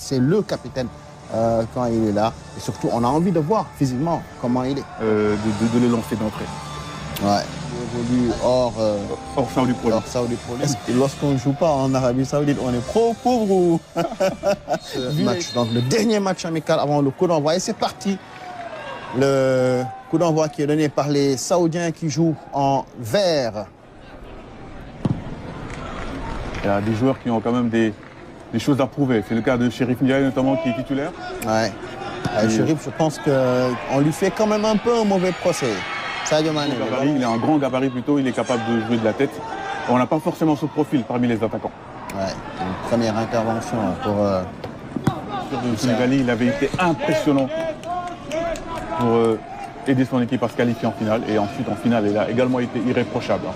c'est le capitaine quand il est là. Et surtout, on a envie de voir physiquement comment il est. De le lancer d'entrée. Ouais. Il évolue hors Saudi Pro League. Saudi Pro League. Lorsqu'on ne joue pas en Arabie Saoudite, on est pauvre ou match. Donc le dernier match amical avant le coup d'envoi. Et c'est parti. Le coup d'envoi qui est donné par les Saoudiens qui jouent en vert. Il y a des joueurs qui ont quand même des choses à prouver. C'est le cas de Chérif Ndiaye notamment qui est titulaire. Ouais. Chérif, je pense qu'on lui fait quand même un peu un mauvais procès. Sadio Mané. Il a un grand gabarit plutôt, il est capable de jouer de la tête. On n'a pas forcément ce profil parmi les attaquants. Ouais, une première intervention pour... Le Sénégalais, il avait été impressionnant pour aider son équipe à se qualifier en finale. Et ensuite, en finale, il a également été irréprochable.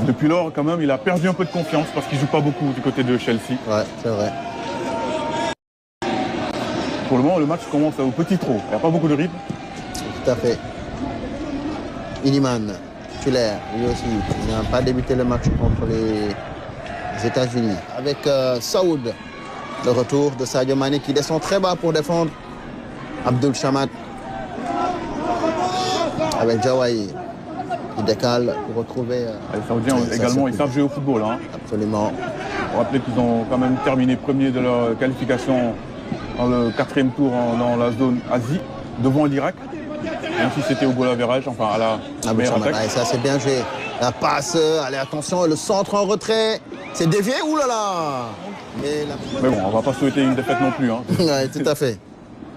Depuis lors, quand même, il a perdu un peu de confiance parce qu'il ne joue pas beaucoup du côté de Chelsea. Ouais, c'est vrai. Pour le moment, le match commence au petit trot. Il n'y a pas beaucoup de rythme. Tout à fait. Iliman, titulaire, lui aussi, il n'a pas débuté le match contre les États-Unis. Avec Saoud, le retour de Sadio Mané qui descend très bas pour défendre Abdul Shamat. Avec Jawahi qui décale pour retrouver... les Saoudiens également, ils savent jouer au football. Hein. Absolument. On va rappeler qu'ils ont quand même terminé premier de leur qualification dans le 4e tour dans la zone Asie, devant l'Irak. Même si c'était au goal average, enfin à la meilleure attaque. Ouais, ça c'est bien joué. La passe, allez attention, le centre en retrait. C'est dévié, oulala. Mais bon, on va pas souhaiter une défaite non plus. Hein. Ouais, tout à fait.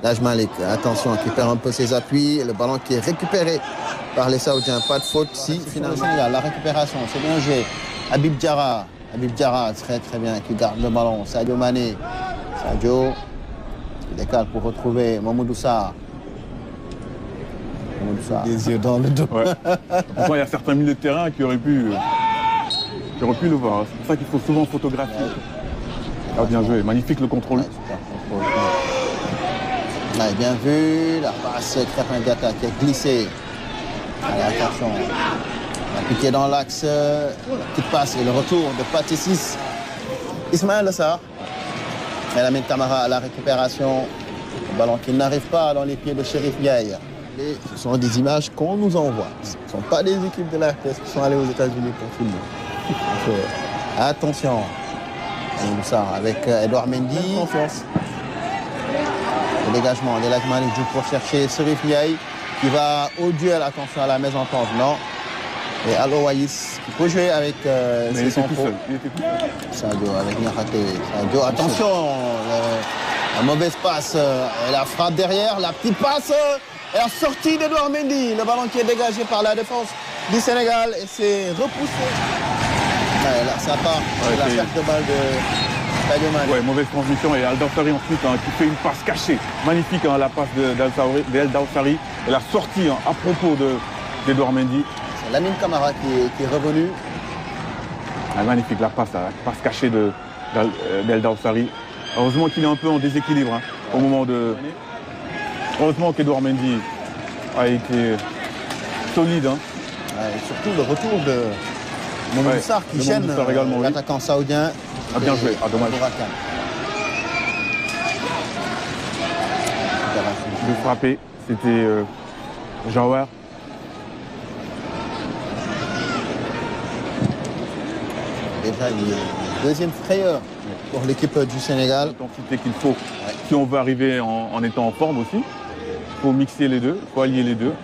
Laj Malik, attention, qui perd un peu ses appuis. Le ballon qui est récupéré par les Saoudiens. Pas de faute si finalement il y a la récupération. C'est bien joué. Habib Diarra, très bien, qui garde le ballon. Sadio Mané. Sadio, qui décale pour retrouver Mamoudou Sarr. Des yeux dans le dos. Ouais. Pourtant, il y a certains milieux de terrain qui auraient pu le voir. C'est pour ça qu'il faut souvent photographier. Ah, bien joué, magnifique le contrôle. Ouais, super contrôle. Ouais, bien vu, la passe Krépin Diatta qui est glissée. Allez, attention. On a piqué dans l'axe, la petite passe et le retour de Patissis. Ismaël Lassar. Et Lamine Camara à la récupération. Le ballon qui n'arrive pas dans les pieds de Chérif Ndiaye. Et ce sont des images qu'on nous envoie. Ce ne sont pas des équipes de la RTS qui sont allées aux États-Unis pour filmer. Donc, attention. Ça, avec Edouard Mendy. Confiance. Le dégagement de Laj Malik joue pour chercher Chérif Ndiaye qui va au duel. Attention à la mésentente. Non. Et Al Owaïs qui peut jouer avec ses centraux. Sadio avec Niakhaté. Sadio, attention. La mauvaise passe. Et la frappe derrière. La petite passe. Et la sortie d'Edouard Mendy, le ballon qui est dégagé par la défense du Sénégal et c'est repoussé. Ouais, là, ça part. Ouais, la perte de balle de Sadio Mané. Ouais, mauvaise transmission et Al Dawsari ensuite qui fait une passe cachée. Magnifique la passe d'Al Dawsari et la sortie à propos d'Edouard Mendy. C'est Lamine Camara qui est revenu. Ah, magnifique la passe cachée d'Al Dawsari. Heureusement qu'il est un peu en déséquilibre au moment de... Heureusement qu'Edouard Mendy a été solide. Hein. Ouais, et surtout le retour de Mamoudou Sarr qui gêne l'attaquant saoudien. Ah, bien joué, dommage. Le frappé, c'était Jawar. Déjà une deuxième frayeur pour l'équipe du Sénégal. L'intensité qu'il faut si on veut arriver en étant en forme aussi. Il faut mixer les deux, il faut allier les deux.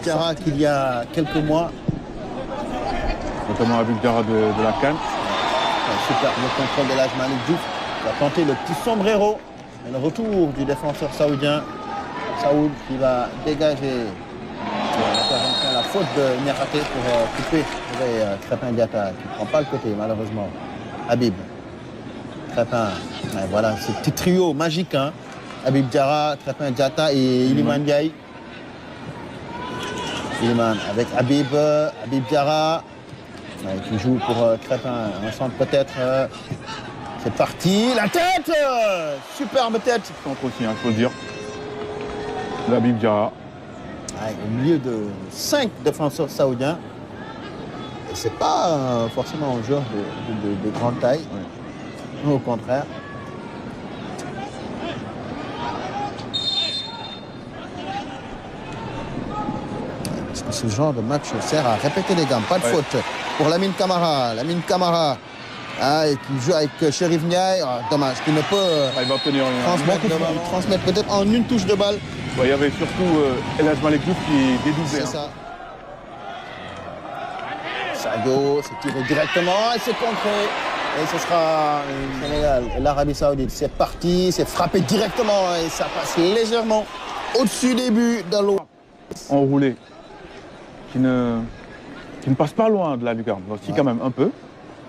Diarra qu'il y a quelques mois. Notamment avec Diarra de la CAN. Super, le contrôle de Laj Malik Diouf. Il va tenter le petit sombrero. Et le retour du défenseur saoudien. Saoud qui va dégager la faute de Niakhaté pour couper Krépin Diatta qui ne prend pas le côté malheureusement. Habib. Krépin. Voilà, ce petit trio magique. Hein. Habib Diarra, Krépin Diatta et Iliman Ndiaye. Iliman avec Habib Diarra qui joue pour Krépin. Un centre peut-être. C'est parti. La tête. Superbe tête. Centre aussi, il faut le dire. Habib Diarra. Au milieu de 5 défenseurs saoudiens. c'est pas forcément un joueur de grande taille. Ouais. Au contraire. Parce que ce genre de match sert à répéter les gammes. Pas de faute pour Lamine Camara. Lamine Camara. Ah, et qui joue avec Chérif Ndiaye. Ah, dommage, qu'il ne peut il va obtenir transmettre peut-être en une touche de balle. Ouais, il y avait surtout El Hadj Malick Diouf qui dédoublait. C'est ça. Sadio se tire directement et c'est contré. Et ce sera le Sénégal et l'Arabie Saoudite. C'est parti, c'est frappé directement et ça passe légèrement au-dessus des buts d'Allo. Enroulé, qui ne passe pas loin de la lucarne. Si, quand même un peu,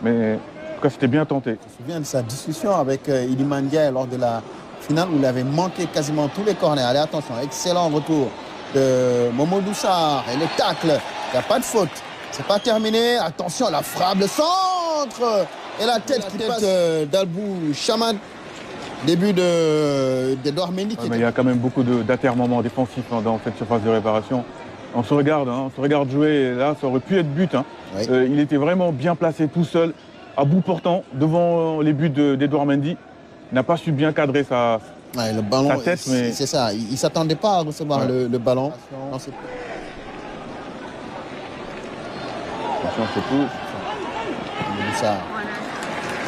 mais en tout cas c'était bien tenté. Je me souviens de sa discussion avec Iliman Ndiaye lors de la finale où il avait manqué quasiment tous les corners. Allez, attention, excellent retour de Momodou Sarr et le tacle. Il n'y a pas de faute. C'est pas terminé. Attention, la frappe, le centre et la tête qui passe d'Albou Chamad. Début d'Edouard Mendy. Il y a quand même beaucoup d'atterrements défensifs dans cette surface de réparation. On se regarde jouer. Et là, ça aurait pu être but. Oui. Il était vraiment bien placé tout seul, à bout portant, devant les buts d'Edouard Mendy. Il n'a pas su bien cadrer sa tête. Mais... C'est ça, il ne s'attendait pas à recevoir le ballon. Attention, c'est tout.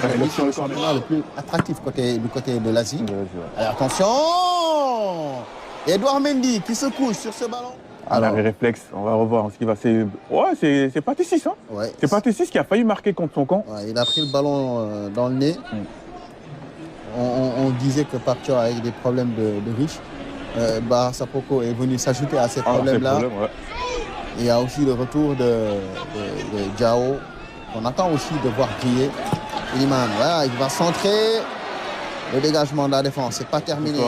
C'est le championnat le plus attractif du côté de l'Asie. Allez, attention, Edouard Mendy qui se couche sur ce ballon. Alors, les réflexes, on va revoir ce qui va. C'est Pathé Ciss. Hein. Ouais. C'est Pathé Ciss qui a failli marquer contre son camp. Ouais, il a pris le ballon dans le nez. On disait que Partio avait des problèmes de riche. Sapoko est venu s'ajouter à ces problèmes-là. Il y a aussi le retour de Diao. On attend aussi de voir briller. Iliman, voilà, il va centrer. Le dégagement de la défense, c'est pas terminé.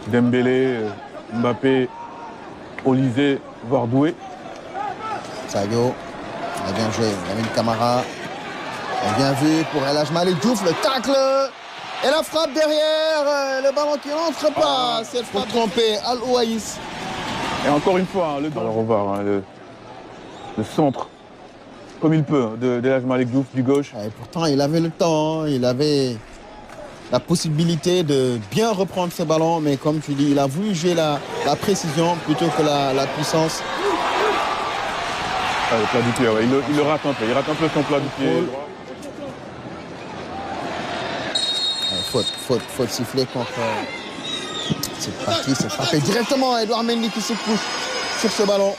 Dembélé, Mbappé, Olysée, voire Doué. Sadio, il a bien joué. Lamine Camara, il a bien vu pour El Hadj Malick Diouf, le tacle. Et la frappe derrière, le ballon qui n'entre pas. C'est pour tromper Al Ouaïs. Et encore une fois, le revoir, le centre, comme il peut, de El Hadj Malick Diouf du gauche. Et pourtant, il avait le temps, il avait la possibilité de bien reprendre ce ballon, mais comme tu dis, il a voulu jouer la précision plutôt que la puissance. Le plat du pied, il le rate un peu, il rate un peu son plat du pied. Faute sifflée contre... C'est parti, c'est frappé directement. Edouard Mendy qui se couche sur ce ballon.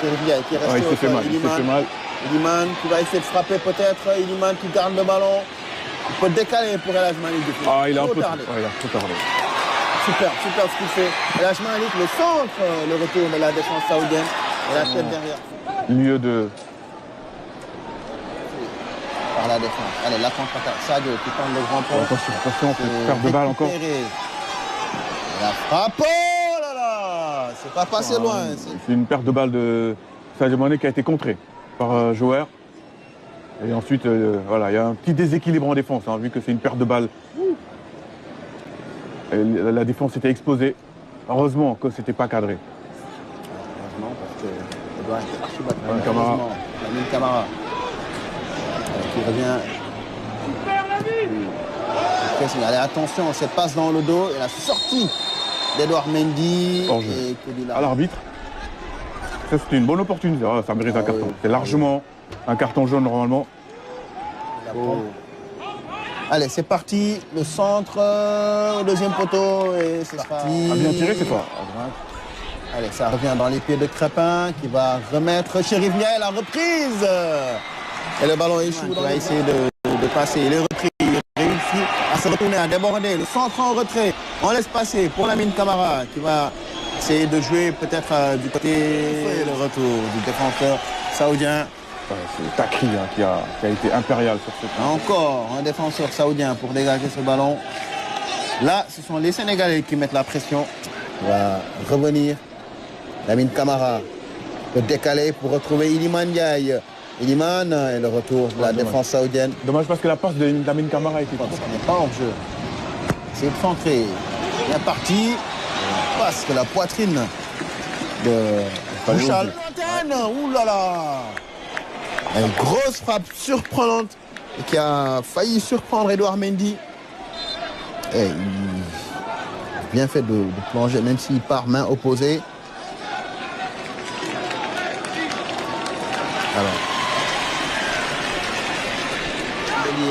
Chérif qui reste il s'est fait mal. Iliman qui va essayer de frapper peut-être. Iliman qui garde le ballon. Il peut décaler pour El Hadj Malick. Il a un peu tardé. Super ce qu'il fait. El Hadj Malick, le centre, le retour de la défense saoudienne. Et la tête derrière. Lieu de... Par la défense. Allez, la contre-attaque. Sadio qui tente le grand point. Attention, perte de balle encore. Et la frappe. Oh là là, c'est pas passé loin. C'est une perte de balle de Sadio Mané qui a été contrée par Joueur. Et ensuite, il y a un petit déséquilibre en défense, vu que c'est une perte de balle. Et la défense était exposée. Heureusement que c'était pas cadré. Heureusement, parce que Edouard était archi battu. Lamine Camara. Qui revient. Allez, attention, cette passe dans le dos et la sortie d'Edouard Mendy. À l'arbitre. Ça, c'était une bonne opportunité. Ça mérite un carton. C'est largement un carton jaune normalement. Allez, c'est parti. Le centre, au deuxième poteau. Et c'est parti. Bien tiré cette fois. Allez, ça revient dans les pieds de Crépin qui va remettre Chérif Ndiaye, la reprise. Et le ballon échoue. Il va essayer de passer. Il est repris. Il réussit à se retourner, à déborder. Le centre en retrait. On laisse passer pour Lamine Camara qui va essayer de jouer peut-être du côté. Et le retour du défenseur saoudien. C'est Takri qui a été impérial sur ce point. Encore un défenseur saoudien pour dégager ce ballon. Là, ce sont les Sénégalais qui mettent la pression. Il va revenir. Lamine Camara peut décaler pour retrouver Iliman Ndiaye. Iliman et le retour de la défense saoudienne. Dommage parce que la passe de Lamine Camara était... Ça n'est pas hors jeu. C'est centré. Bien parti. Parce que la poitrine de Bouchal. Ouh là là. Une grosse frappe surprenante et qui a failli surprendre Edouard Mendy. Et il a bien fait de plonger, même s'il part main opposée. Alors,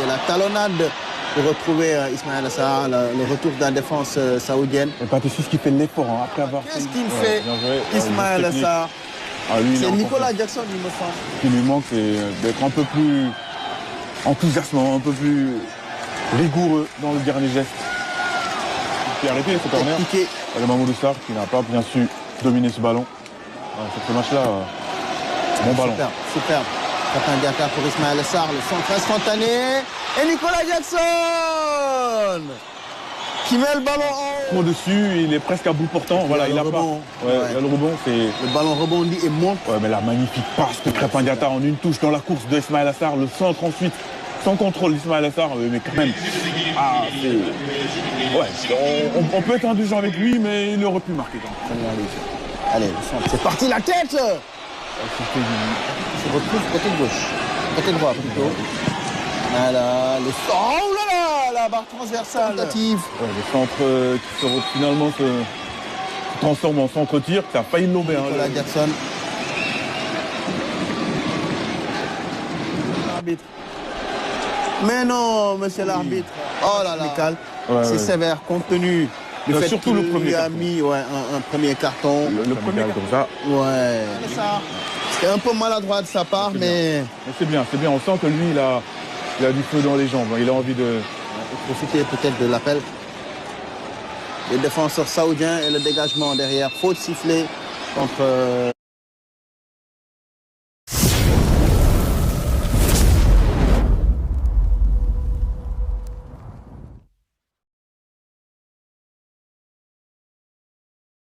la talonnade pour retrouver Ismaël Assar, le retour de la défense saoudienne. Et Patrice qui fait l'effort hein, après avoir. Qu'est-ce qu'il fait, Ismaël Assar? C'est Nicolas Jackson, il me semble. Ce qui lui manque, c'est d'être un peu plus enthousiasmant, un peu plus rigoureux dans le dernier geste. Il a arrêté ce corner. Avec Mamadou Sarr qui n'a pas bien su dominer ce ballon. Sur ce match-là, bon ballon. Super. Crépin Diatta pour Ismaël Assar, le centre instantané. Et Nicolas Jackson qui met le ballon en haut. Au-dessus, il est presque à bout portant. Voilà, il a rebond. pas. Ouais, il y a le rebond, c'est. Le ballon rebondit et monte. Ouais, mais la magnifique passe de Crépin Diatta en une touche dans la course de Ismaël Assar, le centre ensuite, sans contrôle d'Ismaël Assar, mais quand même. Ah, c'est. Ouais, on peut être indulgent avec lui, mais il aurait pu marquer. Allez, le centre, c'est parti, la tête. Il se retrouve côté gauche. Côté droit plutôt. Voilà, le centre. Oh là là, la barre transversale. Ouais, le centre qui finalement se transforme en centre-tir, qui a failli lober. Nicolas Jackson. L'arbitre. Mais non, monsieur l'arbitre. Oh là là. C'est sévère, compte tenu du fait surtout le premier qu'il a mis un premier carton. Le premier comme ça. Ouais. C'était un peu maladroit de sa part, mais c'est bien. On sent que lui, il a du feu dans les jambes. Il a envie de profiter peut-être de l'appel des défenseurs saoudiens et le dégagement derrière. Faute sifflée contre